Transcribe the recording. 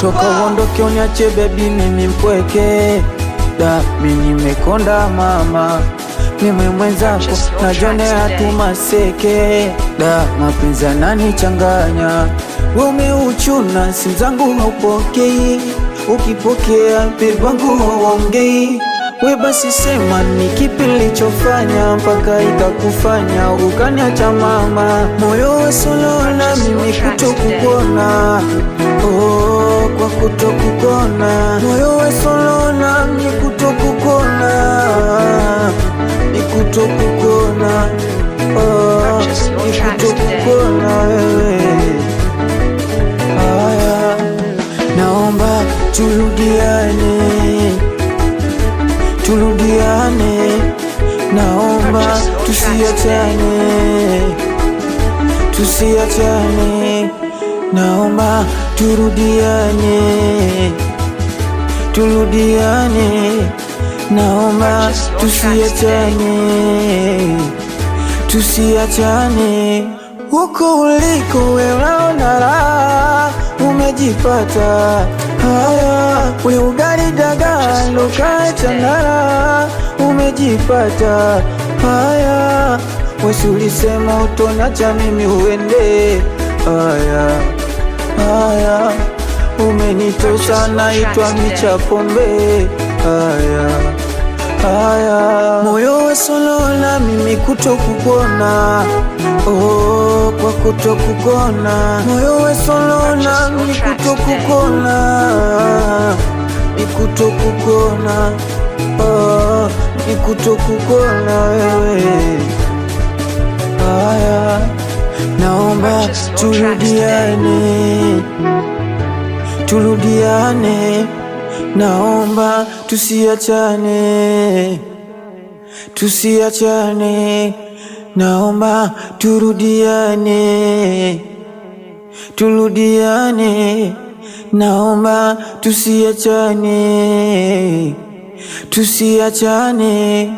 toka uondoke uniache baby mimi mpweke. Da mimi nimekonda mama, mimi mwenzako najonea tu maseke. Da mapenzi yananichanganya, wewe umeuchuna simu zangu haupokei, ukipokea baby wangu hauongei. We basi sema ni kipi nilichofanya mpaka ikakufanya ukaniacha mama. Moyo wasolola mimi kutokukona, oh kwa kutokukona. Moyo wasolola mimi kutokukona, ni kutokukona, oh ni kutokukona wewe. Aya, naomba turudiane, turudiane, naomba tusiachane, tusiachane, naomba turudiane, turudiane, naomba tusiachane, tusiachane. Huko uliko wewe unaona raha, umejipata haya, we ugali dagaa luka chanara, umejipata haya. Wewe ulisema utoniacha mimi uende, haya haya, umenitosha naitwa michapombe, haya haya. Moyo wasolola mimi kutokukona, oh kwa kutokukona. Moyo wasolola mimi kutokukona, ni kutokukona, oh ni kutokukona wewe. Haya, naomba turudiane, turudiane, naomba tusiachane, tusiachane, naomba turudiane, turudiane, naomba tusiachane, tusiachane.